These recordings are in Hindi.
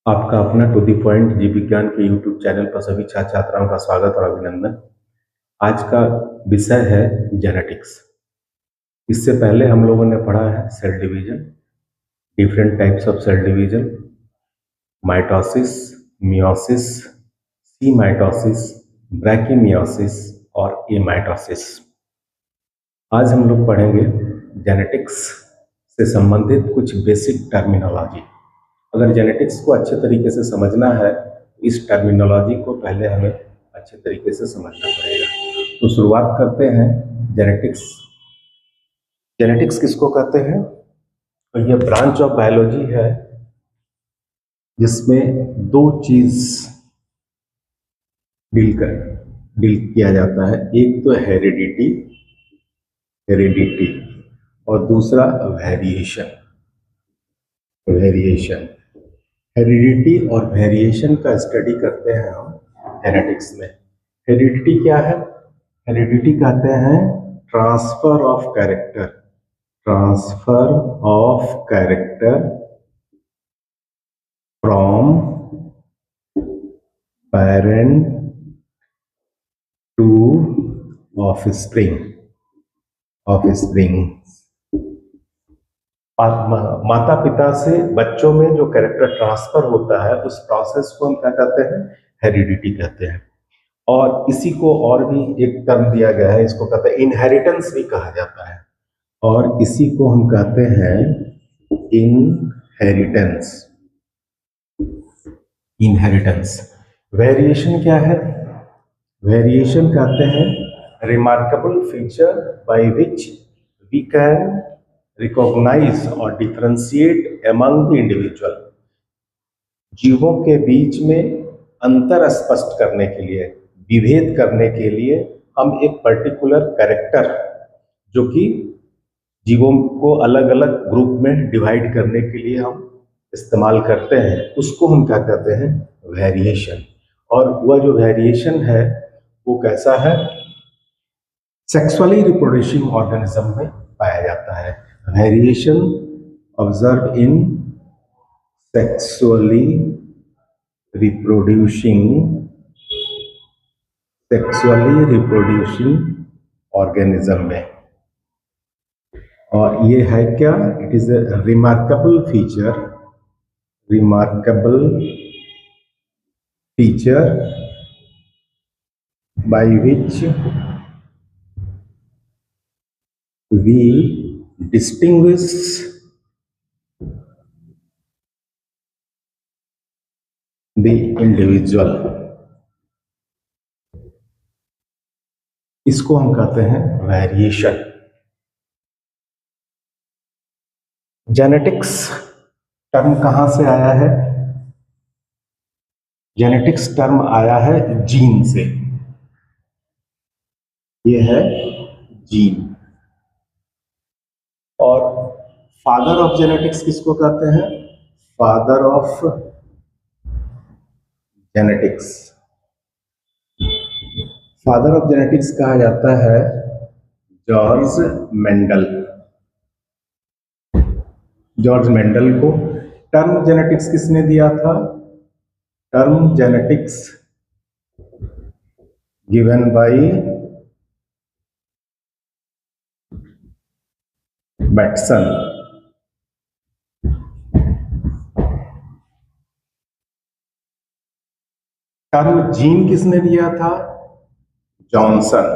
आपका अपना टू दी पॉइंट जीव विज्ञान के यूट्यूब चैनल पर सभी छात्र छात्राओं का स्वागत और अभिनंदन। आज का विषय है जेनेटिक्स। इससे पहले हम लोगों ने पढ़ा है cell division, different types of cell division, mitosis, meiosis, C mitosis, brachymeiosis और एमाइटोसिस। आज हम लोग पढ़ेंगे जेनेटिक्स से संबंधित कुछ बेसिक टर्मिनोलॉजी। अगर जेनेटिक्स को अच्छे तरीके से समझना है, इस टर्मिनोलॉजी को पहले हमें अच्छे तरीके से समझना पड़ेगा। तो शुरुआत करते हैं जेनेटिक्स। जेनेटिक्स किसको कहते हैं? तो ये ब्रांच ऑफ बायोलॉजी है जिसमें दो चीज डील किया जाता है। एक तो हेरिडिटी और दूसरा वेरिएशन। हेरिडिटी और वेरिएशन का स्टडी करते हैं हम जेनेटिक्स में। हेरिडिटी क्या है? हेरिडिटी कहते हैं transfer of character from parent to offspring. माता पिता से बच्चों में जो कैरेक्टर ट्रांसफर होता है उस प्रोसेस को हम क्या कहते हैं? हेरिडिटी कहते हैं। और इसी को और भी एक टर्म दिया गया है, इसको कहते हैं इनहेरिटेंस भी कहा जाता है, और इसी को हम कहते हैं इनहेरिटेंस। वेरिएशन क्या है? वेरिएशन कहते हैं remarkable feature by which we can recognise और डिफरेंशिएट अमंग द इंडिविजुअल। जीवों के बीच में अंतर स्पष्ट करने के लिए, विभेद करने के लिए हम एक पर्टिकुलर कैरेक्टर जो कि जीवों को अलग अलग ग्रुप में डिवाइड करने के लिए हम इस्तेमाल करते हैं, उसको हम क्या कहते हैं? वेरिएशन। और वह जो वेरिएशन है वो कैसा है? सेक्सुअली रिप्रोड्यूसिंग ऑर्गेनिज्म में पाया जाता है। Variation observe in sexually reproducing organism में। और ये है क्या? It is a remarkable feature by which we distinguish the individual। इसको हम कहते हैं वेरिएशन। जेनेटिक्स टर्म कहां से आया है? जेनेटिक्स टर्म आया है जीन से। ये है जीन। और फादर ऑफ जेनेटिक्स किसको कहते हैं? फादर ऑफ जेनेटिक्स कहा जाता है जॉर्ज मेंडल को। टर्म जेनेटिक्स किसने दिया था? Term genetics given by Bateson. Term gene किसने दिया था? जॉनसन।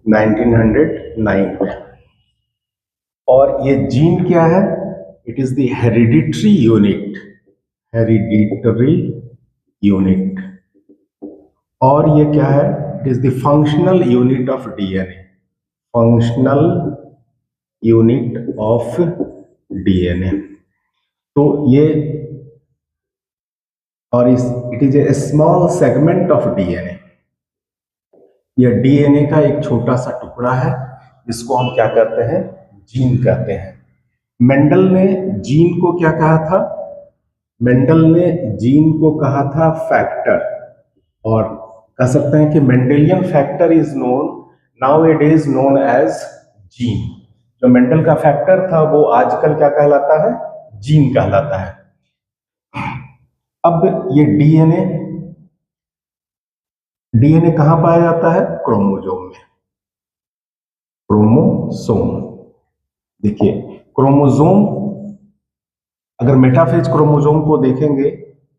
1909 में। और ये जीन क्या है? It is the hereditary unit. और ये क्या है? It is the functional unit of DNA. तो ये, और it is a small segment of DNA. यह डीएनए का एक छोटा सा टुकड़ा है जिसको हम क्या कहते हैं? जीन कहते हैं। मेंडल ने जीन को क्या कहा था? मेंडल ने जीन को कहा था फैक्टर। और कह सकते हैं कि Mendelian factor is nowadays known as gene. जो मेंडल का फैक्टर था वो आजकल क्या कहलाता है, जीन कहलाता है। अब ये डीएनए, डीएनए कहां पाया जाता है, क्रोमोसोम में। क्रोमोसोम, देखिए क्रोमोसोम, अगर मेटाफेज क्रोमोसोम को देखेंगे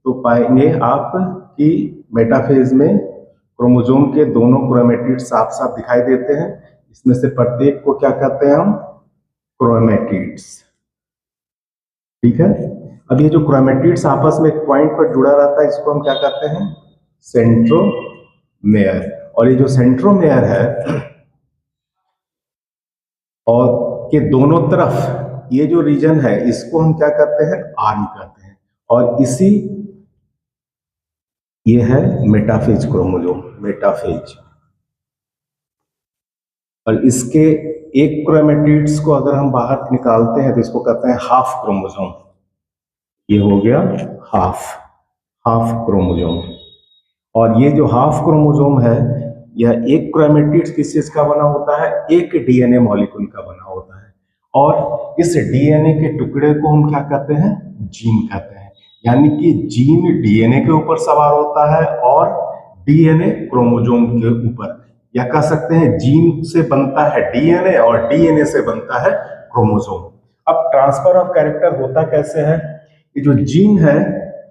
तो पाएंगे आप कि मेटाफेज में क्रोमोसोम के दोनों क्रोमेटिड साफ साफ दिखाई देते हैं। इसमें से प्रत्येक को क्या कहते हैं हम, क्रोमेटिड्स। ठीक है, अब ये जो क्रोमेटिड्स आपस में एक पॉइंट पर जुड़ा रहता है, इसको हम क्या कहते हैं, सेंट्रोमेयर। और ये जो सेंट्रोमेयर है और के दोनों तरफ ये जो रीजन है, इसको हम क्या कहते हैं, आर्म कहते हैं। और इसी, ये है मेटाफेज क्रोमोसोम, मेटाफेज। और इसके एक क्रोमेटिड्स को अगर हम बाहर निकालते हैं तो इसको कहते हैं हाफ क्रोमोसोम। ये हो गया हाफ, हाफ क्रोमोसोम। और ये जो हाफ क्रोमोसोम है, यह एक क्रोमेटिड्स किस चीज का बना होता है, एक डीएनए मॉलिक्यूल का बना होता है। और इस डीएनए के टुकड़े को हम क्या कहते हैं, जीन कहते हैं। यानी कि जीन डीएनए के ऊपर सवार होता है और डीएनए क्रोमोसोम के ऊपर, या कह सकते हैं जीन से बनता है डीएनए और डीएनए से बनता है क्रोमोसोम। अब ट्रांसफर ऑफ कैरेक्टर होता कैसे है, ये जो जीन है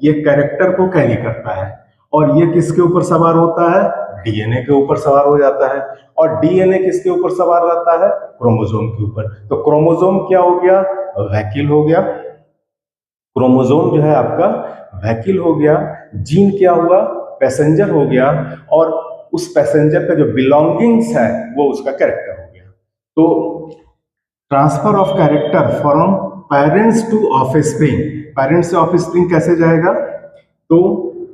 ये कैरेक्टर को कैरी करता है और ये किसके ऊपर सवार होता है, डीएनए के ऊपर सवार हो जाता है। और डीएनए किसके ऊपर सवार रहता है, क्रोमोसोम के ऊपर। तो क्रोमोसोम क्या हो गया, वहीकल हो गया। क्रोमोसोम जो है आपका वहीकल हो गया। जीन क्या हुआ, पैसेंजर हो गया। और उस पैसेंजर का जो बिलोंगिंग्स है वो उसका कैरेक्टर हो गया। तो transfer of character from parents to offspring, parents से ऑफस्प्रिंग कैसे जाएगा, तो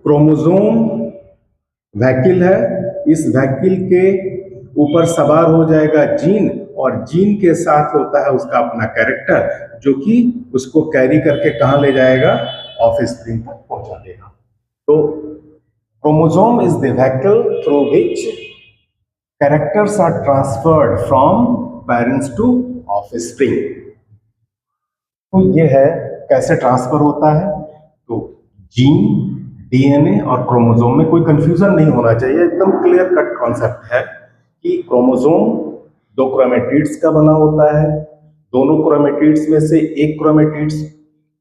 क्रोमोसोम वहीकल है, इस वहीकल के ऊपर सवार हो जाएगा जीन, और जीन के साथ होता है उसका अपना कैरेक्टर, जो कि उसको कैरी करके कहां ले जाएगा, ऑफस्प्रिंग तक पहुंचा देगा। तो chromosome is the vehicle through which characters are transferred from parents to offspring. तो ये है कैसे ट्रांसफर होता है। तो जीन, डीएनए और क्रोमोसोम में कोई कंफ्यूजन नहीं होना चाहिए, एकदम क्लियर कट कॉन्सेप्ट है कि क्रोमोसोम दो क्रोमेटिड्स का बना होता है। दोनों क्रोमेटिड्स में से एक क्रोमेटिड्स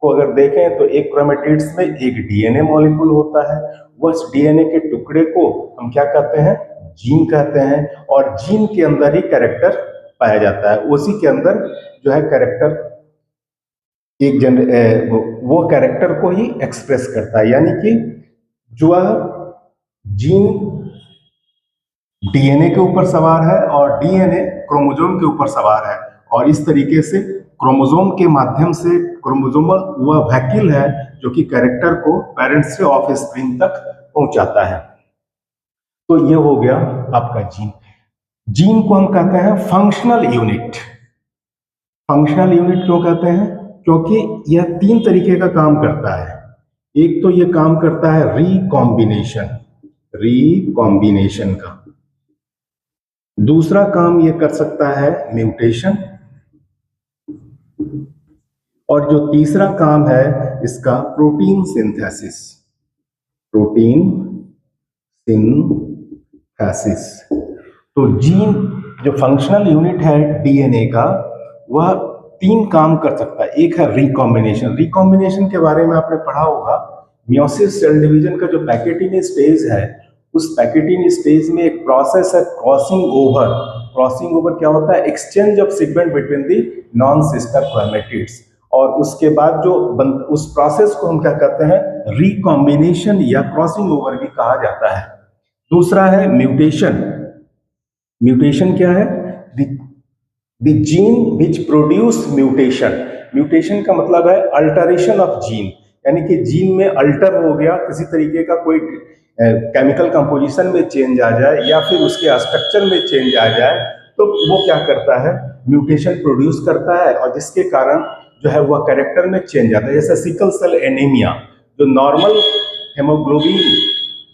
को अगर देखें तो एक क्रोमेटिड्स में एक डीएनए मॉलिक्यूल होता है। उस डीएनए के टुकड़े को हम क्या कहते हैं, जीन कहते हैं। और जीन के अंदर ही कैरेक्टर पाया जाता है, उसी के अंदर जो है कैरेक्टर एक वो कैरेक्टर को ही एक्सप्रेस करता है। यानी कि जो जीन डीएनए के ऊपर सवार है और डीएनए क्रोमोसोम के ऊपर सवार है, और इस तरीके से क्रोमोसोम के माध्यम से क्रोमोसोमल वह वहीकल है जो कि कैरेक्टर को पेरेंट्स से ऑफस्प्रिंग तक पहुंचाता है। तो ये हो गया आपका जीन। जीन को हम कहते हैं फंक्शनल यूनिट। फंक्शनल यूनिट क्यों कहते हैं, क्योंकि यह तीन तरीके का काम करता है। एक तो यह काम करता है रिकॉम्बिनेशन, रिकॉम्बिनेशन का। दूसरा काम यह कर सकता है म्यूटेशन, और जो तीसरा काम है इसका प्रोटीन सिंथेसिस, प्रोटीन सिंथेसिस। तो जीन जो फंक्शनल यूनिट है डीएनए का, वह तीन काम कर सकता है। एक है रिकॉम्बिनेशन। रिकॉम्बिनेशन के बारे में आपने पढ़ा होगा, मियोसिस सेल डिवीजन का जो पैकेटिन स्टेज है, उस पैकेटिन स्टेज में एक प्रोसेस है क्रॉसिंग ओवर। क्रॉसिंग ओवर क्या होता है, exchange of segment between the non sister chromatids. और उसके बाद जो उस प्रोसेस को हम क्या कहते हैं, रिकॉम्बिनेशन या क्रॉसिंग ओवर भी कहा जाता है। दूसरा है म्यूटेशन। म्यूटेशन क्या है, the gene which produce mutation. Mutation का मतलब है अल्टरेशन ऑफ जीन, यानी कि जीन में अल्टर हो गया, किसी तरीके का कोई केमिकल कंपोजिशन में चेंज आ जाए या फिर उसके स्ट्रक्चर में चेंज आ जाए, तो वो क्या करता है, म्यूटेशन प्रोड्यूस करता है, और जिसके कारण जो है वह कैरेक्टर में चेंज आता है। जैसे सिकल सेल एनीमिया, जो नॉर्मल हेमोग्लोबिन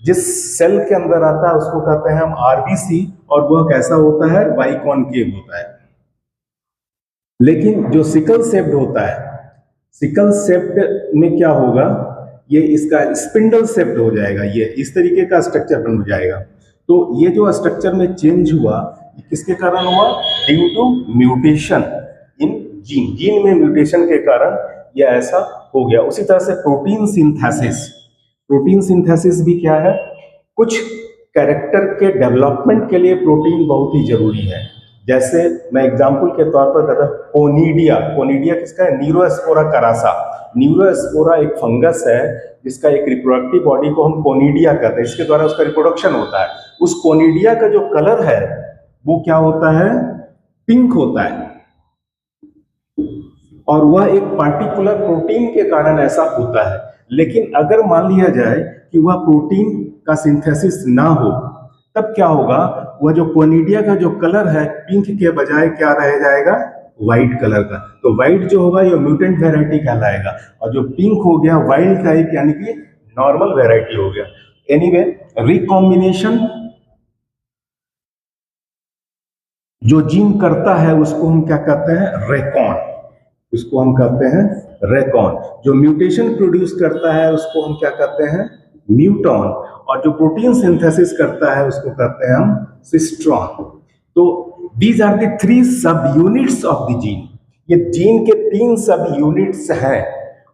जिस सेल के अंदर आता है उसको कहते हैं हम आरबीसी, और वह कैसा होता है, बाइकॉनकेव होता है। लेकिन जो सिकल सेप्ड होता है, सिकल सेप्ड में क्या होगा, ये इसका स्पिंडल सेप्ड हो जाएगा, ये इस तरीके का स्ट्रक्चर बन जाएगा। तो ये जो स्ट्रक्चर में चेंज हुआ, ये किसके कारण हुआ? Due to mutation in gene, gene में म्यूटेशन के कारण ये ऐसा हो गया। उसी तरह से प्रोटीन सिंथेसिस, प्रोटीन सिंथेसिस भी क्या है, कुछ कैरेक्टर के डेवलपमेंट के लिए प्रोटीन बहुत ही जरूरी है। जैसे मैं एग्जांपल के तौर पर कहता हूं कोनिडिया, कोनिडिया किसका है? न्यूरोस्पोरा करासा। न्यूरोस्पोरा एक फंगस है जिसका एक रिप्रोडक्टिव बॉडी को हम कोनिडिया कहते हैं, इसके द्वारा उसका रिप्रोडक्शन होता है। उस कोनिडिया का जो कलर है वो क्या होता है? पिंक होता है, और वह एक पार्टिकुलर प्रोटीन के कारण ऐसा होता है। लेकिन अगर मान लिया जाए कि वह प्रोटीन का सिंथेसिस ना हो, तब क्या होगा? वह जो कोनिडिया का जो कलर है पिंक के बजाय क्या रह जाएगा? व्हाइट कलर का। तो व्हाइट जो होगा ये म्यूटेंट वेराइटी कहलाएगा, और जो पिंक हो गया वाइल्ड टाइप यानी कि नॉर्मल वेराइटी हो गया। एनीवे, रिकॉम्बिनेशन जो जीन करता है उसको हम क्या कहते हैं? रेकॉन। उसको हम कहते हैं रेकॉन। जो म्यूटेशन प्रोड्यूस करता है उसको हम क्या कहते हैं? म्यूटॉन। और जो प्रोटीन सिंथेसिस करता है उसको कहते हैं हम सिस्ट्रॉन। तो दीज आर द 3 सब यूनिट्स ऑफ द जीन। ये जीन के 3 सब यूनिट्स हैं,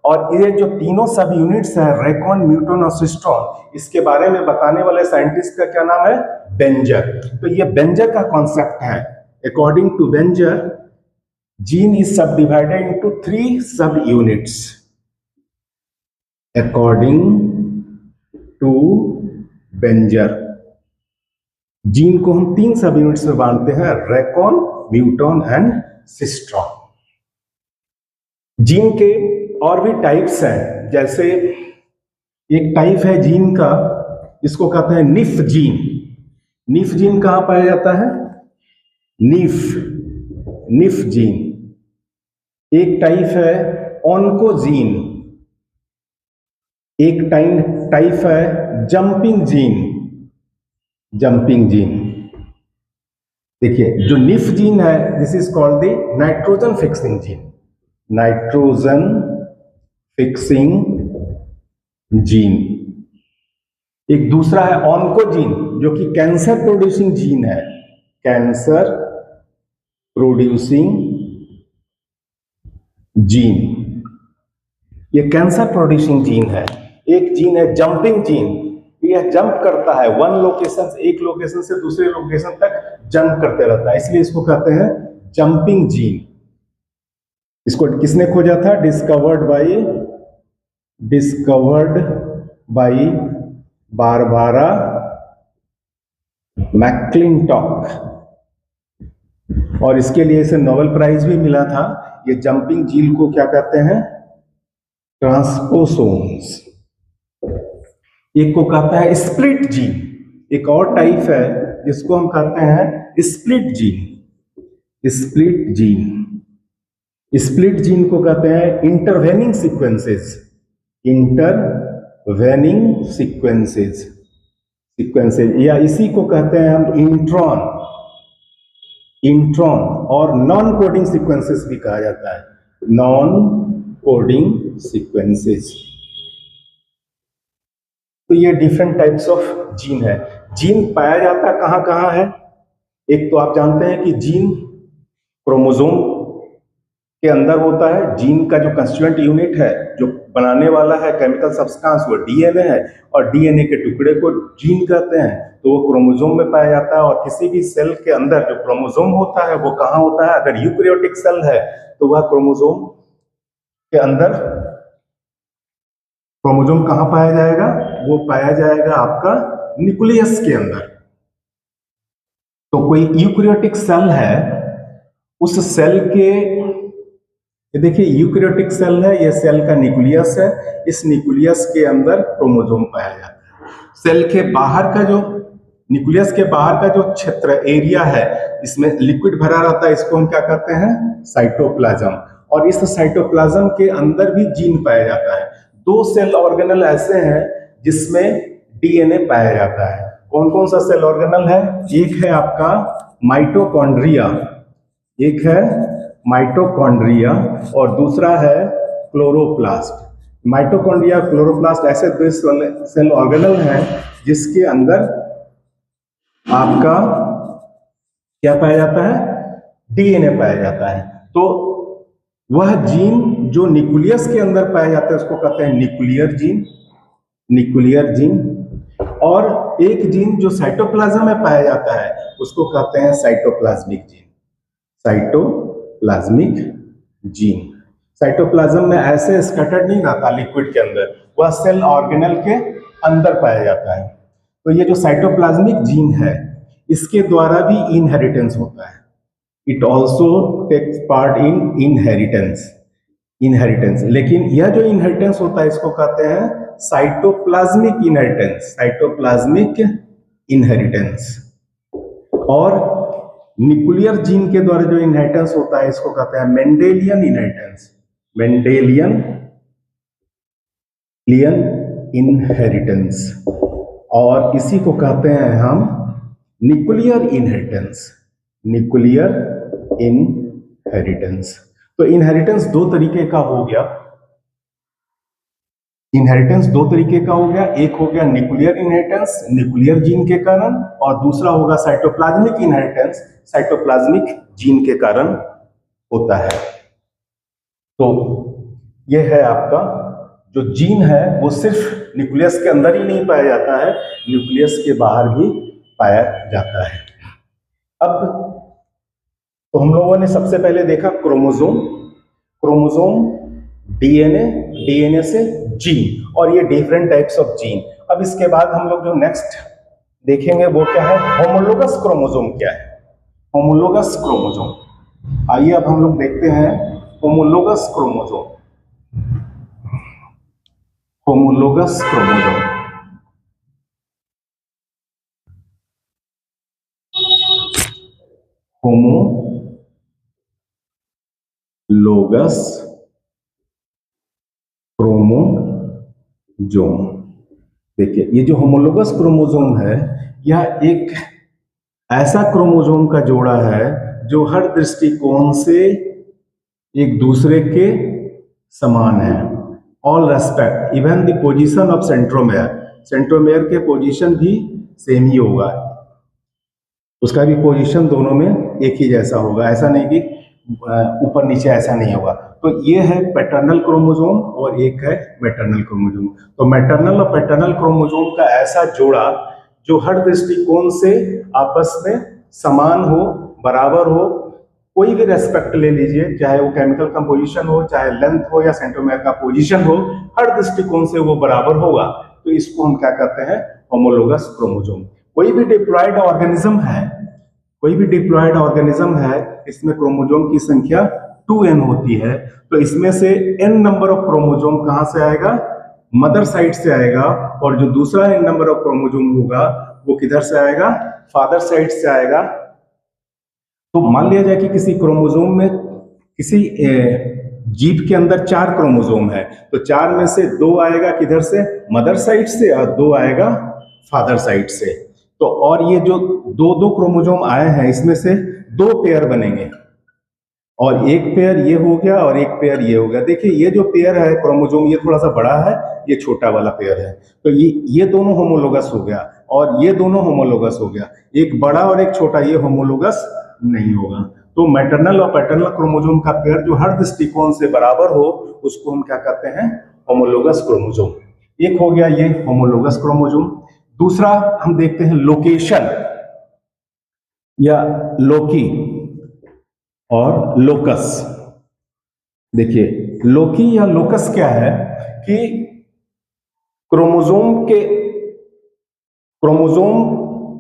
और ये जो तीनों सब यूनिट्स हैं, रेकॉन, म्यूटॉन और सिस्ट्रॉन, इसके बारे में बताने वाले साइंटिस्ट का क्या नाम है? बेंजर। तो ये बेंजर का कॉन्सेप्ट है। According to Benzer, gene is subdivided into 3 subunits. According to Benger, gene को हम 3 सब यूनिट्स में बांटते हैं, रेकॉन, म्यूटॉन एंड सिस्ट्रॉन। जीन के और भी टाइप्स हैं, जैसे एक टाइप है जीन का इसको कहते हैं निफ जीन। निफ जीन कहां पाया जाता है? Nif gene. एक टाइप है ऑन्कोजीन, एक टाइप है जंपिंग जीन। देखिए, जो निफ जीन है this is called the nitrogen fixing gene. Nitrogen fixing gene. एक दूसरा है ऑन्कोजीन जो कि कैंसर प्रोड्यूसिंग जीन है। कैंसर प्रोड्यूसिंग जीन, ये कैंसर प्रोड्यूसिंग जीन है। एक जीन है जंपिंग जीन, यह जंप करता है एक लोकेशन से दूसरे लोकेशन तक जंप करते रहता है, इसलिए इसको कहते हैं जंपिंग जीन। इसको किसने खोजा था? डिस्कवर्ड बाय बारबारा मैक्लिंटॉक, और इसके लिए इसे नोबेल प्राइज भी मिला था। ये जंपिंग जीन को क्या कहते हैं? ट्रांसपोसोम्स। एक को कहता है स्प्लिट जीन। एक और टाइप है जिसको हम कहते हैं स्प्लिट जीन। स्प्लिट जीन को कहते हैं इंटरवेनिंग सीक्वेंसेस, या इसी को कहते हैं हम इंट्रॉन और नॉन कोडिंग सीक्वेंसेस भी कहा जाता है। Non coding sequences. तो ये डिफरेंट टाइप्स ऑफ जीन है। जीन पाया जाता कहां कहां है? एक तो आप जानते हैं कि जीन क्रोमोसोम के अंदर होता है। जीन का जो कंस्टिट्यूएंट यूनिट है, जो बनाने वाला है केमिकल सब्सटेंस, वो डीएनए है, और डीएनए के टुकड़े को जीन कहते हैं। तो वो क्रोमोसोम में पाया जाता है, और किसी भी सेल के अंदर जो क्रोमोसोम होता है वो कहाँ होता है? अगर यूकैरियोटिक सेल है तो वह क्रोमोसोम के अंदर, क्रोमोसोम कहाँ पाया जाएगा? वो पाया जाएगा आपका न्यूक्लियस के अंदर। तो कोई यूकैरियोटिक सेल है, उस सेल के, ये देखिए यूकैरियोटिक सेल है, ये सेल का न्यूक्लियस है, इस न्यूक्लियस के अंदर क्रोमोसोम पाया जाता है। सेल के बाहर का जो, न्यूक्लियस के बाहर का जो क्षेत्र एरिया है, इसमें लिक्विड भरा रहता है, इसको हम क्या कहते हैं? साइटोप्लाज्म। और इस साइटोप्लाज्म के अंदर भी जीन पाया जाता है। 2 सेल ऑर्गेनल ऐसे हैं जिसमें डीएनए पाया जाता है। कौन कौन सा सेल ऑर्गेनल है? एक है आपका माइटोकॉन्ड्रिया, एक है माइटोकॉन्ड्रिया और दूसरा है क्लोरोप्लास्ट। माइटोकॉन्ड्रिया क्लोरोप्लास्ट ऐसे दो सेल ऑर्गेनल हैं जिसके अंदर आपका क्या पाया जाता है, डीएनए पाया जाता है। तो वह जीन जो न्यूक्लियस के अंदर पाया जाता है उसको कहते हैं न्यूक्लियर जीन, न्यूक्लियर जीन। और एक जीन जो साइटोप्लाज्म में पाया जाता है उसको कहते हैं cytoplasmic gene, cytoplasmic gene. Cytoplasm में ऐसे स्कैटर्ड नहीं रहता लिक्विड के अंदर, वह सेल ऑर्गेनल के अंदर पाया जाता है। तो ये जो साइटोप्लाज्मिक जीन है इसके द्वारा भी इनहेरिटेंस होता है। It also takes part in inheritance. लेकिन यह जो इनहेरिटेंस होता है इसको कहते हैं साइटोप्लाज्मिक इनहेरिटेंस, साइटोप्लाज्मिक इनहेरिटेंस। और न्यूक्लियर जीन के द्वारा जो इनहेरिटेंस होता है इसको कहते हैं मेंडेलियन इनहेरिटेंस, मेंडेलियन इनहेरिटेंस। और इसी को कहते हैं हम न्यूक्लियर इनहेरिटेंस, न्यूक्लियर इनहेरिटेंस। तो इनहेरिटेंस दो तरीके का हो गया, इनहेरिटेंस दो तरीके का हो गया। एक हो गया न्यूक्लियर इनहेरिटेंस न्यूक्लियर जीन के कारण, और दूसरा होगा साइटोप्लाज्मिक इनहेरिटेंस, साइटोप्लाज्मिक जीन के कारण होता है। तो यह है आपका जो जीन है वो सिर्फ न्यूक्लियस के अंदर ही नहीं पाया जाता है, न्यूक्लियस के बाहर भी पाया जाता है। अब तो हम लोगों ने सबसे पहले देखा क्रोमोसोम, क्रोमोसोम डीएनए, डीएनए से जीन, और ये डिफरेंट टाइप्स ऑफ जीन। अब इसके बाद हम लोग जो नेक्स्ट देखेंगे वो क्या है, होमोलोगस क्रोमोसोम क्या है, होमोलोगस क्रोमोसोम। आइए अब हम लोग देखते हैं homologous chromosome, homologous chromosome. Homologous chromosome, देखिए ये जो होमोलोगस क्रोमोसोम है यह एक ऐसा क्रोमोसोम का जोड़ा है जो हर दृष्टिकोण से एक दूसरे के समान है। All respect, even the position of centromere, centromere के पोजीशन भी सेम ही होगा, उसका भी पोजीशन दोनों में एक ही जैसा होगा, ऐसा नहीं कि ऊपर नीचे, ऐसा नहीं होगा। तो ये है पैटर्नल क्रोमोसोम और एक है मैटरनल क्रोमोसोम। तो मैटरनल और पैटर्नल क्रोमोसोम का ऐसा जोड़ा जो हर दृष्टिकोण से आपस में समान हो, बराबर हो, कोई भी रेस्पेक्ट ले लीजिए, चाहे वो केमिकल कंपोजिशन हो, चाहे लेंथ हो या सेंट्रोमेयर का पोजीशन हो, हर दृष्टिकोण से वो बराबर होगा। तो इसको हम क्या कहते हैं, होमोलोगस क्रोमोसोम। कोई भी डिप्लॉयड ऑर्गेनिज्म है, कोई भी डिप्लॉयड ऑर्गेनिज्म है, इसमें क्रोमोसोम की संख्या 2n होती है। तो इसमें से n नंबर ऑफ क्रोमोसोम कहां से आएगा, मदर साइड से आएगा, और जो दूसरा n नंबर ऑफ क्रोमोसोम होगा वो किधर से आएगा, फादर साइड से आएगा। तो मान लिया जाए कि किसी क्रोमोसोम में, किसी जीव के अंदर 4 क्रोमोसोम है, तो 4 में से 2 आएगा किधर से, मदर साइड से, और 2 आएगा फादर साइड से। तो और ये जो दो क्रोमोसोम आए हैं इसमें से 2 पेयर बनेंगे, और एक पेयर ये हो गया और एक पेयर ये हो गया। देखिए ये जो पेयर है क्रोमोसोम, ये थोड़ा सा बड़ा है, ये छोटा वाला पेयर है, तो ये दोनों होमोलोगस हो गया, और ये दोनों होमोलोगस हो गया। एक बड़ा और एक छोटा, ये होमोलोगस नहीं होगा। तो मैटरनल और पैटर्नल क्रोमोसोम का पेयर जो हर दृष्टिकोण से बराबर हो उसको हम क्या कहते हैं, होमोलोगस क्रोमोसोम। एक हो गया ये होमोलोगस क्रोमोसोम। दूसरा हम देखते हैं लोकेशन या लोकी और लोकस। देखिए लोकी या लोकस क्या है कि क्रोमोसोम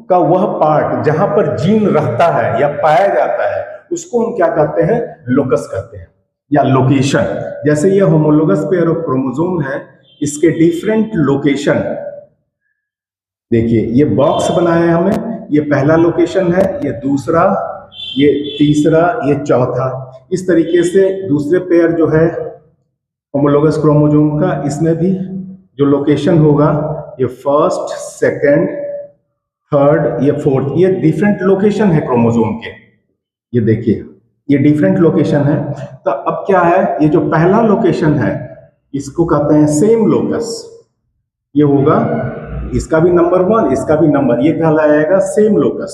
का वह पार्ट जहां पर जीन रहता है या पाया जाता है उसको हम क्या कहते हैं, लोकस कहते हैं या लोकेशन। जैसे ये होमोलोगस पेयर ऑफ क्रोमोसोम है, इसके डिफरेंट लोकेशन, देखिए ये बॉक्स बनाया है हमने, ये पहला लोकेशन है, ये दूसरा, ये तीसरा, ये चौथा। इस तरीके से दूसरे पेयर जो है होमोलोगस क्रोमोसोम का, इसमें भी जो लोकेशन होगा ये फर्स्ट, सेकंड, थर्ड, ये फोर्थ, ये डिफरेंट लोकेशन है क्रोमोसोम के। ये देखिए ये डिफरेंट लोकेशन है। तो अब क्या है, ये जो पहला लोकेशन है इसको कहते हैं सेम लोकस। ये होगा, इसका भी नंबर 1, इसका भी नंबर, ये कहलाएगा सेम लोकस।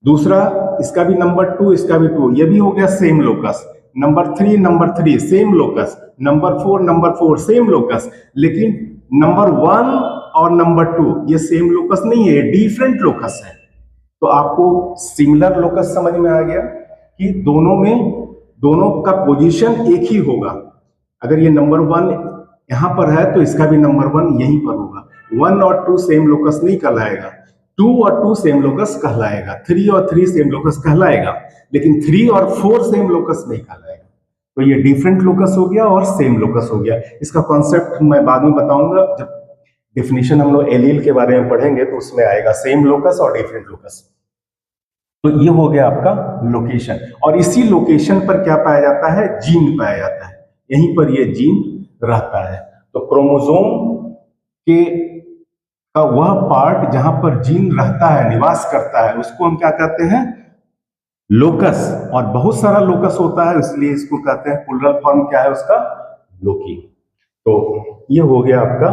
दूसरा, इसका भी नंबर 2, इसका भी 2, ये भी हो गया same locus. Number 3 same locus. Number 4 same locus. लेकिन नंबर 1 और नंबर 2 ये सेम लोकस नहीं है, डिफरेंट लोकस है। तो आपको सिमिलर लोकस समझ में आ गया कि दोनों का पोजीशन एक ही होगा। अगर ये नंबर 1 यहां पर है तो इसका भी नंबर 1 यहीं पर होगा। 1 और 2 सेम लोकस नहीं कहलाएगा, 2 और 2 सेम लोकस कहलाएगा, 3 और 3 सेम लोकस कहलाएगा, लेकिन 3 और 4 सेम लोकस नहीं कहलाएगा। तो ये डिफरेंट लोकस हो गया और सेम लोकस हो गया। इसका कॉन्सेप्ट मैं बाद में बताऊंगा, जब डेफिनेशन हम लोग एलील के बारे में पढ़ेंगे तो उसमें आएगा सेम लोकस और डिफरेंट लोकस। तो ये हो गया आपका लोकेशन, और इसी लोकेशन पर क्या पाया जाता है, जीन पाया जाता है। यहीं पर ये जीन रहता है। तो क्रोमोसोम के का वह पार्ट जहां पर जीन रहता है, निवास करता है, उसको हम क्या कहते हैं, लोकस। और बहुत सारा लोकस होता है, इसलिए इसको कहते हैं, प्लुरल फॉर्म क्या है उसका, लोकी। तो ये हो गया आपका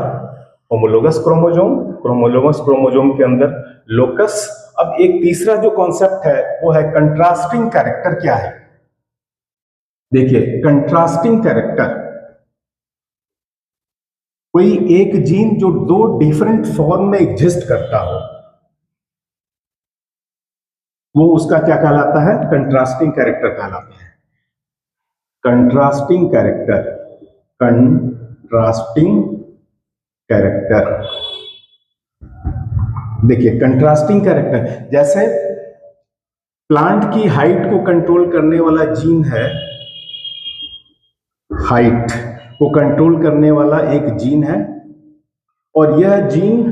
होमोलोगस क्रोमोसोम। होमोलोगस क्रोमोसोम के अंदर लोकस। अब एक तीसरा जो कॉन्सेप्ट है वो है कंट्रास्टिंग कैरेक्टर। क्या है, देखिए कंट्रास्टिंग कैरेक्टर, कोई एक जीन जो 2 डिफरेंट फॉर्म में एग्जिस्ट करता हो, वो उसका क्या कहलाता है, कंट्रास्टिंग कैरेक्टर कहलाता है। Contrasting character, contrasting character. देखिए कंट्रास्टिंग कैरेक्टर, जैसे प्लांट की हाइट को कंट्रोल करने वाला जीन है, हाइट को कंट्रोल करने वाला एक जीन है, और यह जीन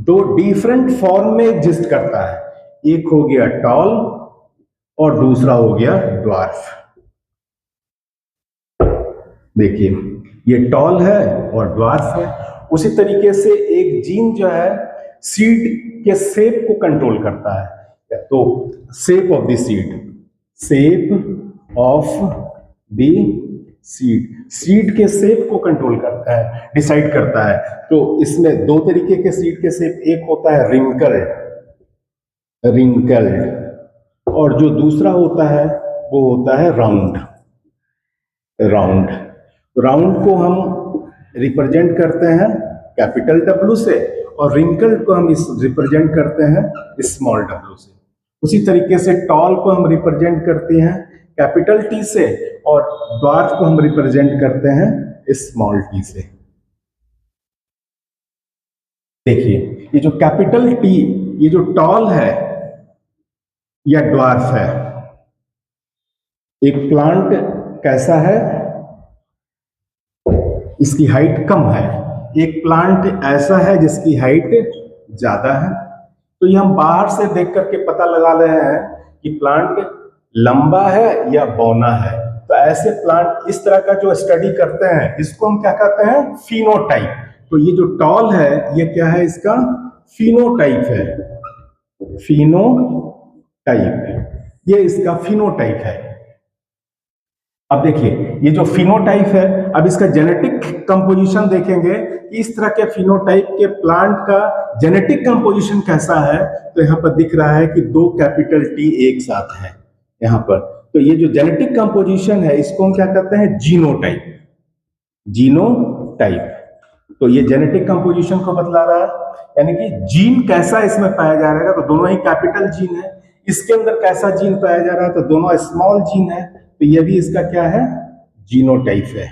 2 डिफरेंट फॉर्म में एग्जिस्ट करता है। एक हो गया टॉल और दूसरा हो गया ड्वार्फ। देखिए ये टॉल है और ड्वार्फ है। उसी तरीके से एक जीन जो है सीड के शेप को कंट्रोल करता है, तो shape of the seed, shape of the seed के शेप को कंट्रोल करता है, डिसाइड करता है। तो इसमें 2 तरीके के सीड के शेप, एक होता है रिंकल्ड, और जो दूसरा होता है वो होता है राउंड। राउंड को हम रिप्रेजेंट करते हैं कैपिटल W से, और रिंकल्ड को हम रिप्रेजेंट करते हैं स्मॉल w से। उसी तरीके से टॉल को हम रिप्रेजेंट करते हैं कैपिटल T से, और ड्वार्फ को हम रिप्रेजेंट करते हैं स्मॉल t से। देखिए ये जो कैपिटल T, ये जो टॉल है या ड्वार्फ है, एक प्लांट कैसा है, इसकी हाइट कम है। एक प्लांट ऐसा है जिसकी हाइट ज्यादा है। तो ये हम बाहर से देख करके पता लगा रहे हैं कि प्लांट लंबा है या बौना है। तो ऐसे प्लांट इस तरह का जो स्टडी करते हैं, इसको हम क्या कहते हैं, फिनोटाइप। तो ये जो टॉल है ये क्या है, इसका फिनोटाइप है, फिनोटाइप, ये इसका फिनोटाइप है। अब देखिए ये जो फिनोटाइप है, अब इसका जेनेटिक कंपोजिशन देखेंगे कि इस तरह के फिनोटाइप के प्लांट का जेनेटिक कंपोजिशन कैसा है। तो यहाँ पर दिख रहा है कि 2 कैपिटल T एक साथ है यहाँ पर। तो ये जो जेनेटिक कंपोजिशन है इसको हम क्या कहते हैं, जीनोटाइप। जीनोटाइप, तो ये जेनेटिक कंपोजिशन को बतला रहा है, यानी कि जीन कैसा इसमें पाया जा रहा है। तो दोनों ही कैपिटल जीन है। इसके अंदर कैसा जीन पाया जा रहा है, तो दोनों स्मॉल जीन है। तो ये भी इसका क्या है, जीनोटाइप है,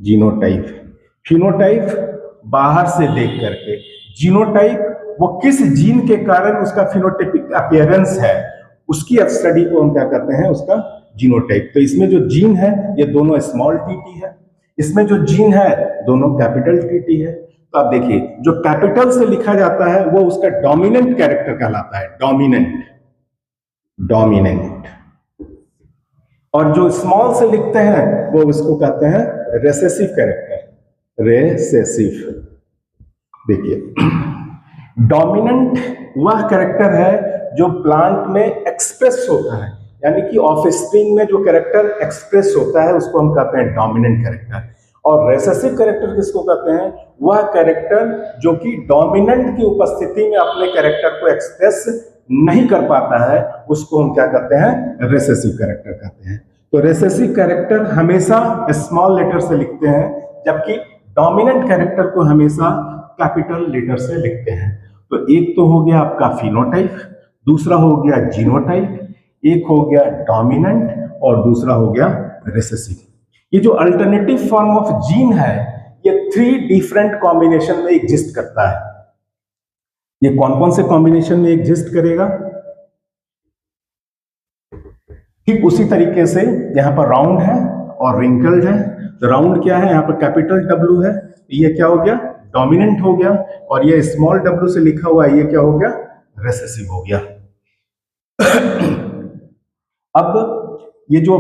जीनोटाइप। फिनोटाइप बाहर से देख करके, जीनोटाइप वो किस जीन के कारण उसका फिनोटाइपिक अपीयरेंस है, उसकी स्टडी को हम क्या करते हैं, उसका जीनोटाइप। तो इसमें जो जीन है ये दोनों स्मॉल टी है, इसमें जो जीन है दोनों कैपिटल टी है। तो आप देखिए जो कैपिटल से लिखा जाता है वो उसका डोमिनेंट कैरेक्टर कहलाता है, डोमिनेंट। और जो स्मॉल से लिखते हैं वो उसको कहते हैं रेसेसिव कैरेक्टर, रेसेसिव। देखिए डोमिनेंट वह कैरेक्टर है जो प्लांट में एक्सप्रेस होता है, यानी कि ऑफस्प्रिंग में जो कैरेक्टर एक्सप्रेस होता है उसको हम कहते हैं डोमिनेंट कैरेक्टर। और रेसेसिव कैरेक्टर किसको कहते हैं? वह कैरेक्टर जो कि डोमिनेंट की उपस्थिति में अपने कैरेक्टर को एक्सप्रेस नहीं कर पाता है, उसको हम क्या कहते हैं? रेसेसिव कैरेक्टर कहते हैं। तो रेसेसिव कैरेक्टर हमेशा स्मॉल लेटर से लिखते हैं, जबकि डोमिनेंट कैरेक्टर को हमेशा कैपिटल लेटर से लिखते हैं। तो एक तो हो गया आपका फिनोटाइप, दूसरा हो गया जीनोटाइप, एक हो गया डोमिनेंट और दूसरा हो गया रेसेसिव। ये जो अल्टरनेटिव फॉर्म ऑफ जीन है ये 3 डिफरेंट कॉम्बिनेशन में एग्जिस्ट करता है। ये कौन कौन से कॉम्बिनेशन में एग्जिस्ट करेगा? ठीक उसी तरीके से यहां पर राउंड है और रिंकल्ड है। तो राउंड क्या है? यहां पर कैपिटल डब्ल्यू है, ये क्या हो गया? डोमिनेंट हो गया। और ये स्मॉल डब्ल्यू से लिखा हुआ है, ये क्या हो गया? रेसेसिव हो गया। अब ये जो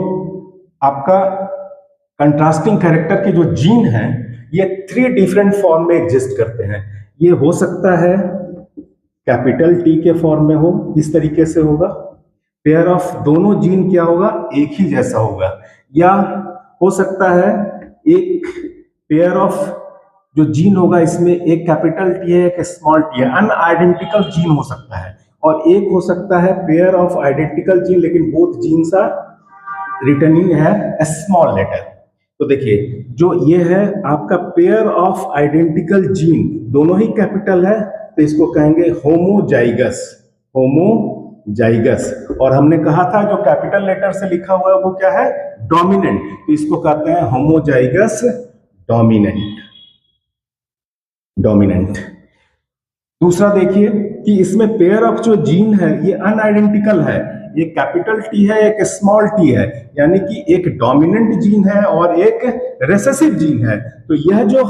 आपका कंट्रास्टिंग कैरेक्टर के जो जीन है ये 3 डिफरेंट फॉर्म में एग्जिस्ट करते हैं। ये हो सकता है कैपिटल टी के फॉर्म में हो, इस तरीके से होगा। पेयर ऑफ दोनों जीन क्या होगा? एक ही जैसा होगा। या हो सकता है एक पेयर ऑफ जो जीन होगा इसमें एक कैपिटल टी है एक स्मॉल टी है, अनआइडेंटिकल जीन हो सकता है। और एक हो सकता है पेयर ऑफ आइडेंटिकल जीन लेकिन both genes are written in है स्मॉल लेटर। तो देखिए जो ये है आपका पेयर ऑफ आइडेंटिकल जीन, दोनों ही कैपिटल है, तो इसको कहेंगे होमोजाइगस। होमोजाइगस। और हमने कहा था जो कैपिटल लेटर से लिखा हुआ है वो क्या है? डोमिनेंट। तो इसको कहते हैं होमोजाइगस डोमिनेंट। डोमिनेंट। दूसरा देखिए कि इसमें पेयर ऑफ जो जीन है ये अनआइडेंटिकल है, एक कैपिटल टी है एक स्मॉल टी है, यानी कि एक डोमिनेंट जीन है और एक रेसेसिव जीन है। तो यह जो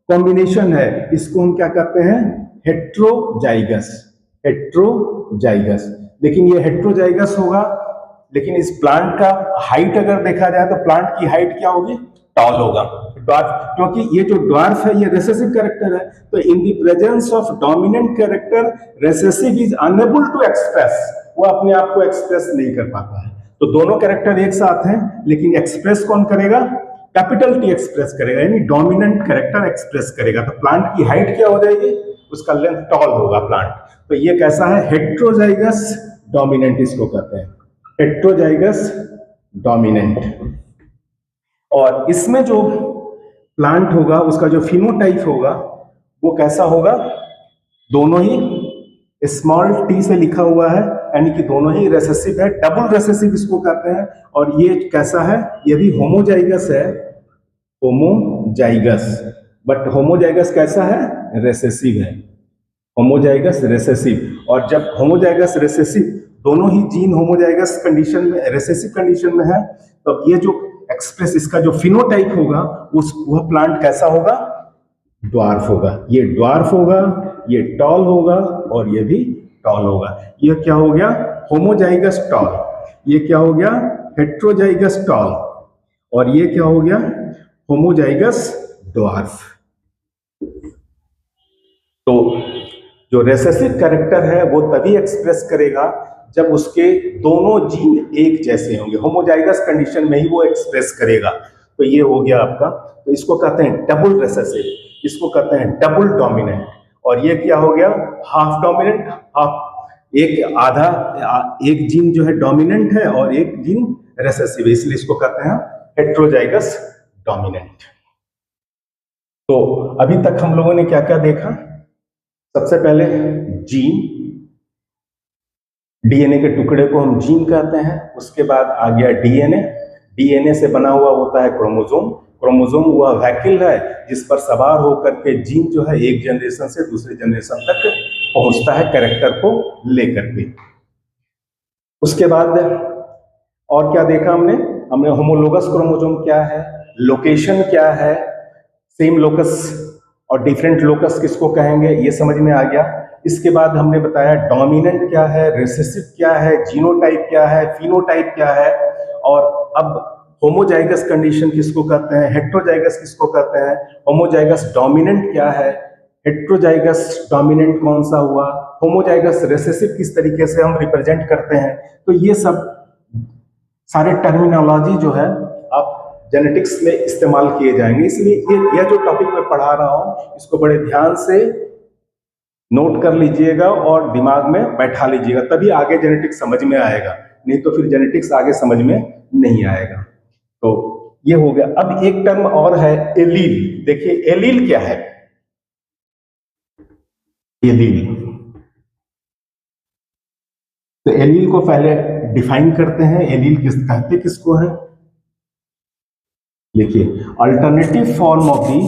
कॉम्बिनेशन है इसको हम क्या कहते हैं? हेट्रोजाइगस। हेट्रोजाइगस। लेकिन ये हेट्रोजाइगस होगा, लेकिन इस प्लांट का हाइट अगर देखा जाए तो प्लांट की हाइट क्या होगी? टॉल होगा, ड्वार्फ। क्योंकि ये जो ड्वार्फ है ये रेसेसिव कैरेक्टर है। तो in the presence of dominant character recessive is unable to express, वो अपने आप को एक्सप्रेस नहीं कर पाता है। तो दोनों कैरेक्टर एक साथ हैं, लेकिन एक्सप्रेस कौन करेगा? कैपिटल टी एक्सप्रेस करेगा, यानी डोमिनेंट कैरेक्टर एक्सप्रेस करेगा। तो प्लांट की हाइट क्या हो जाएगी? उसका लेंथ टॉल होगा प्लांट। तो ये कैसा है? हेट्रोजाइगस डोमिनेंट इसको कहते हैं, हेट्रोजाइगस डोमिनेंट। और इसमें जो प्लांट होगा उसका जो फिनोटाइप होगा वो कैसा होगा? दोनों ही स्मॉल टी से लिखा हुआ है, यानी कि दोनों ही रेसेसिव है, डबल रेसेसिव इसको कहते हैं। और ये कैसा है? ये भी होमोजाइगस है, होमोजाइगस। बट होमोजाइगस कैसा है? रेसेसिव है, होमोजाइगस रेसेसिव। और जब होमोजाइगस रेसेसिव दोनों ही जीन होमोजाइगस कंडीशन में रेसेसिव कंडीशन में है, तो ये जो एक्सप्रेस इसका जो फिनोटाइप होगा उस वह प्लांट कैसा होगा? ड्वार्फ होगा। ये ड्वार्फ होगा, ये टॉल होगा और ये भी टॉल होगा। ये क्या हो गया? Homozygous tall. ये क्या हो गया? Heterozygous tall. और ये क्या हो गया? Homozygous dwarf. तो जो रेसेसिव कैरेक्टर है वो तभी एक्सप्रेस करेगा जब उसके दोनों जीन एक जैसे होंगे, होमोजाइगस कंडीशन में ही वो एक्सप्रेस करेगा। तो ये हो गया आपका। तो इसको कहते हैं डबल रेसेसिव, इसको कहते हैं डबल डोमिनेंट। और ये क्या हो गया? हाफ डोमिनेंट, हाफ एक आधा, एक जीन जो है डोमिनेंट है और एक जीन रेसेसिव है, इसलिए इसको कहते हैं हेट्रोजाइगस डोमिनेंट। तो अभी तक हम लोगों ने क्या क्या देखा? सबसे पहले जीन, डीएनए के टुकड़े को हम जीन कहते हैं। उसके बाद आ गया डीएनए। डीएनए से बना हुआ होता है क्रोमोसोम। क्रोमोसोम वह व्हीकल है जिस पर सवार होकर के जीन जो है एक जनरेशन से दूसरे जनरेशन तक पहुंचता है कैरेक्टर को लेकर के। उसके बाद और क्या देखा हमने? हमने होमोलोगस क्रोमोसोम क्या है, लोकेशन क्या है, सेम लोकस और डिफरेंट लोकस किसको कहेंगे, ये समझ में आ गया। इसके बाद हमने बताया डोमिनेंट क्या है, रेसेसिव क्या है, जीनोटाइप क्या है, फिनोटाइप क्या है। और अब होमोजाइगस कंडीशन किसको कहते हैं, हेट्रोजाइगस किसको कहते हैं, होमोजाइगस डोमिनेंट क्या है, हेट्रोजाइगस डोमिनेंट कौन सा हुआ, होमोजाइगस रेसेसिव किस तरीके से हम रिप्रेजेंट करते हैं। तो ये सब सारे टर्मिनोलॉजी जो है आप जेनेटिक्स में इस्तेमाल किए जाएंगे, इसलिए यह जो टॉपिक मैं पढ़ा रहा हूं इसको बड़े ध्यान से नोट कर लीजिएगा और दिमाग में बैठा लीजिएगा, तभी आगे जेनेटिक्स समझ में आएगा, नहीं तो फिर जेनेटिक्स आगे समझ में नहीं आएगा। तो ये हो गया। अब एक टर्म और है एलील। देखिए एलील क्या है? एलील, तो एलील को पहले डिफाइन करते हैं। एलील कहते किसको है? देखिए alternative form of the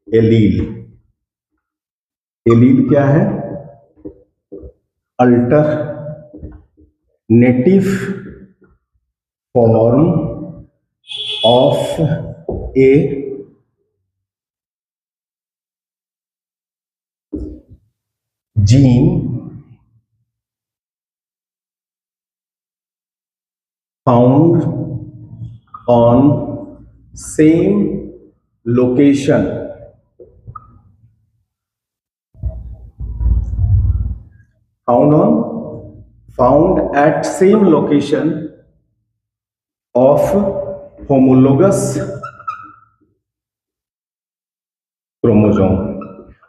allele. Allele क्या है? Alternative form of A gene found on same location found at same location of homologous chromosome.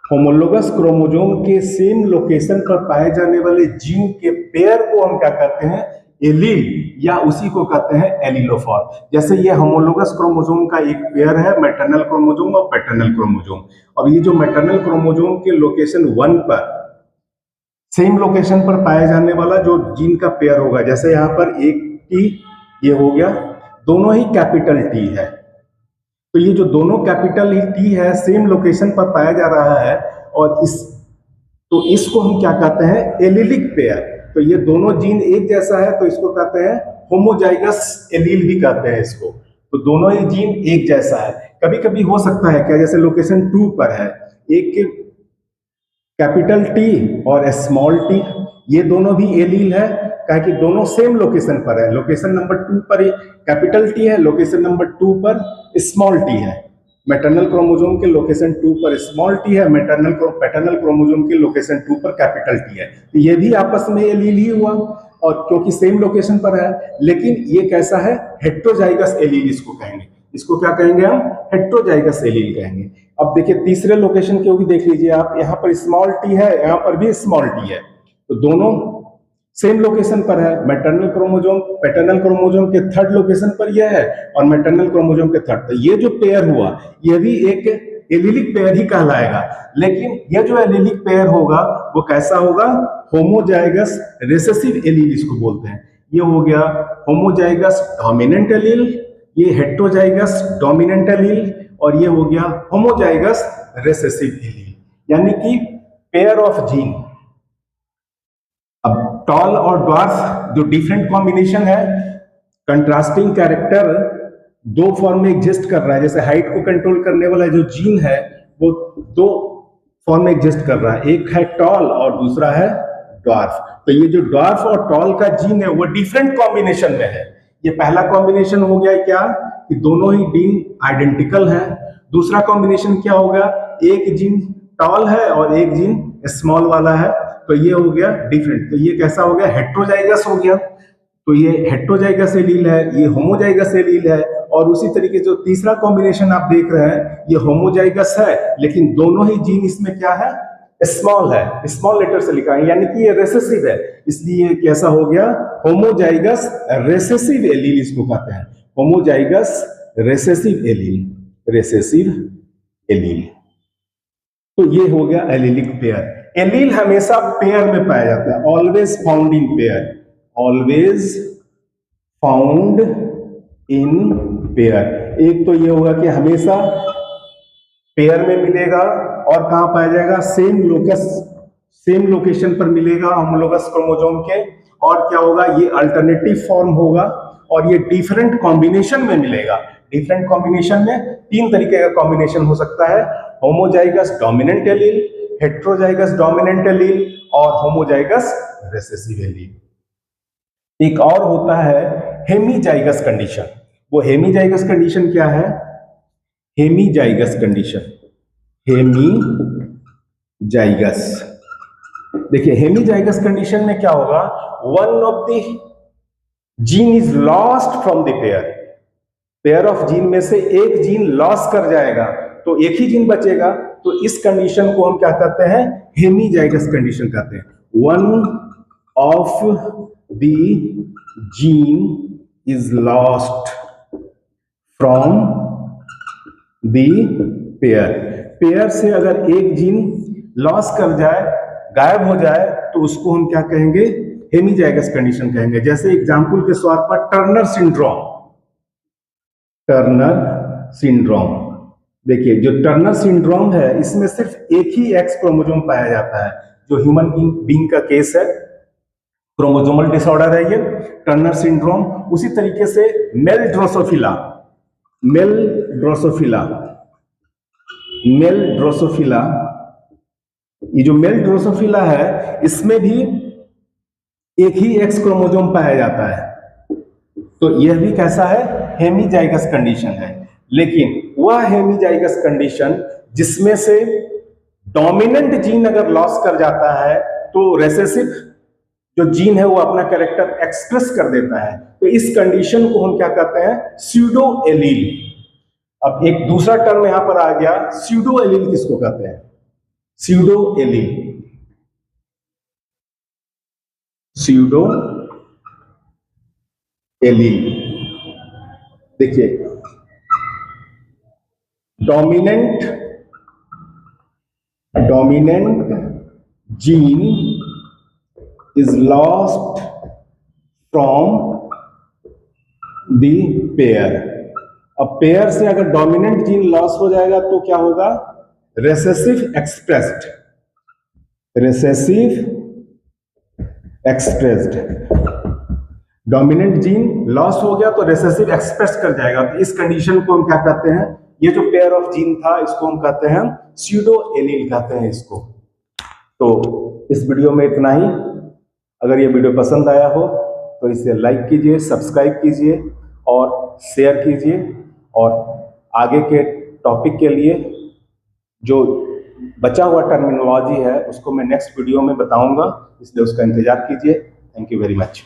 Homologous chromosome के सेम लोकेशन पर पाए जाने वाले जीन के पेयर को हम क्या कहते हैं? एलील, या उसी को कहते हैं एलीलोफॉर्म। जैसे ये होमोलोगस क्रोमोसोम का एक पेयर है, मैटरनल क्रोमोसोम और पैटर्नल क्रोमोसोम। अब ये जो मैटरनल क्रोमोसोम के लोकेशन 1 पर सेम लोकेशन पर पाए जाने वाला जो जीन का पेयर होगा, जैसे यहाँ पर एक टी ये हो गया, दोनों ही कैपिटल टी है, तो ये जो दोनों कैपिटल ही टी है सेम लोकेशन पर पाया जा रहा है, और इसको हम क्या कहते हैं? Allylic pair. तो ये दोनों जीन एक जैसा है तो इसको कहते हैं होमोजाइगस एलील भी कहते हैं इसको। तो दोनों ही जीन एक जैसा है। कभी कभी हो सकता है क्या, जैसे लोकेशन 2 पर है एक कैपिटल टी और स्मॉल टी, ये दोनों भी एलील है, कहा कि दोनों सेम लोकेशन पर है। लोकेशन नंबर 2 पर कैपिटल टी है, लोकेशन नंबर 2 पर स्मॉल टी है। मैटरनल क्रोमोसोम के लोकेशन 2 पर स्मॉल टी है, पैटर्नल क्रोमोसोम के लोकेशन 2 पर कैपिटल टी है। तो ये भी आपस में एलील ही हुआ, और क्योंकि सेम लोकेशन पर है। लेकिन ये कैसा है? हेट्रोजाइगस एलील इसको कहेंगे। इसको क्या कहेंगे हम? हेट्रोजाइगस एलील कहेंगे। अब देखिए तीसरे लोकेशन के भी देख लीजिए आप, यहाँ पर स्मॉल टी है, यहाँ पर भी स्मॉल टी है, तो दोनों सेम लोकेशन पर है। मैटरनल क्रोमोसोम पैटर्नल क्रोमोसोम के 3rd लोकेशन पर यह है, और मैटरनल क्रोमोसोम के 3rd। तो ये जो पेयर हुआ यह भी एक एलीलिक पेयर ही कहलाएगा। लेकिन यह जो एलीलिक पेयर होगा वो कैसा होगा? होमोजाइगस रिसेसिव एलील इसको बोलते हैं। ये हो गया होमोजाइगस डोमिनेंट एलील, ये हेट्रोजाइगस डोमिनेंट एलील, और ये हो गया होमोजाइगस रिसेसिव एलील, यानी कि पेयर ऑफ जीन। अब टॉल और ड्वार्फ जो डिफरेंट कॉम्बिनेशन है, कंट्रास्टिंग कैरेक्टर 2 फॉर्म में एग्जिस्ट कर रहा है। जैसे हाइट को कंट्रोल करने वाला जो जीन है वो 2 फॉर्म में एग्जिस्ट कर रहा है, एक है टॉल और दूसरा है ड्वार्फ। तो ये जो ड्वार्फ और टॉल का जीन है वो डिफरेंट कॉम्बिनेशन में है। ये पहला कॉम्बिनेशन हो गया क्या कि दोनों ही जीन आइडेंटिकल है। दूसरा कॉम्बिनेशन क्या हो गया? एक जीन टॉल है और एक जीन स्मॉल वाला है, तो ये हो गया डिफरेंट। तो ये कैसा हो गया? हेट्रोजाइगस हो गया। तो ये हेट्रोजाइगस एलील है, ये होमोजाइगस एलील है। और उसी तरीके से जो तीसरा कॉम्बिनेशन आप देख रहे हैं ये होमोजाइगस है, लेकिन दोनों ही जीन इसमें क्या है? स्मॉल है, स्मॉल लेटर से लिखा है, यानी कि ये रेसेसिव है, इसलिए कैसा हो गया? होमोजाइगस रेसेसिव एलील इसको कहते हैं। Homozygous recessive allele, recessive allele. तो ये हो गया एलीलिक पेयर। एलील हमेशा पेयर में पाया जाता है, always found in pair, always found in pair. एक तो ये होगा कि हमेशा पेयर में मिलेगा, और कहां पाया जाएगा? सेम लोकेशन पर मिलेगा होमोलोगस क्रोमोसोम के। और क्या होगा? ये अल्टरनेटिव फॉर्म होगा, और ये डिफरेंट कॉम्बिनेशन में मिलेगा। डिफरेंट कॉम्बिनेशन में 3 तरीके का कॉम्बिनेशन हो सकता है: homozygous dominant allele, heterozygous dominant allele, और होमोजाइगस रिसेसिव एलील। एक और होता है हेमीजाइगस कंडीशन। वो हेमीजाइगस कंडीशन क्या है? Hemizygous condition, hemizygous. देखिए हेमीजाइगस कंडीशन में क्या होगा? One of the gene is lost from the pair, pair of gene में से एक जीन लॉस कर जाएगा तो एक ही जीन बचेगा, तो इस कंडीशन को हम क्या कहते हैं, हेमीजाइगस कंडीशन कहते हैं। One of the gene is lost from the pair, pair से अगर एक जीन लॉस कर जाए, गायब हो जाए, तो उसको हम क्या कहेंगे, हेमीजाइगस कंडीशन कहेंगे। जैसे एग्जांपल के तौर पर टर्नर सिंड्रोम, टर्नर सिंड्रोम देखिए, जो टर्नर सिंड्रोम है इसमें सिर्फ एक ही एक्स क्रोमोसोम पाया जाता है, जो ह्यूमन बीइंग का केस है, क्रोमोसोमल डिसऑर्डर है ये टर्नर सिंड्रोम। उसी तरीके से male Drosophila, male Drosophila, male Drosophila, ये जो मेल ड्रोसोफिला है इसमें भी एक ही एक्स क्रोमोसोम पाया जाता है, तो यह भी कैसा है, हेमीजाइगस कंडीशन है। लेकिन वह हेमीजाइगस कंडीशन जिसमें से डोमिनेंट जीन अगर लॉस कर जाता है तो रेसेसिव जो जीन है वो अपना कैरेक्टर एक्सप्रेस कर देता है, तो इस कंडीशन को हम क्या कहते हैं, स्यूडो एलील। अब एक दूसरा टर्म यहां पर आ गया, स्यूडो एलील किसको कहते हैं, स्यूडो एलील, स्यूडो एलील। देखिए, dominant gene is lost from the pair. अब पेयर से अगर डोमिनेंट जीन लॉस हो जाएगा तो क्या होगा, recessive expressed, recessive expressed. Dominant gene loss हो गया तो रेसेसिव एक्सप्रेस कर जाएगा, तो इस कंडीशन को हम क्या कहते हैं, ये जो पेयर ऑफ जीन था इसको हम कहते हैं स्यूडो एलील कहते हैं इसको। तो इस वीडियो में इतना ही। अगर ये वीडियो पसंद आया हो तो इसे लाइक कीजिए, सब्सक्राइब कीजिए और शेयर कीजिए, और आगे के टॉपिक के लिए जो बचा हुआ टर्मिनोलॉजी है उसको मैं नेक्स्ट वीडियो में बताऊंगा, इसलिए उसका इंतजार कीजिए। Thank you very much.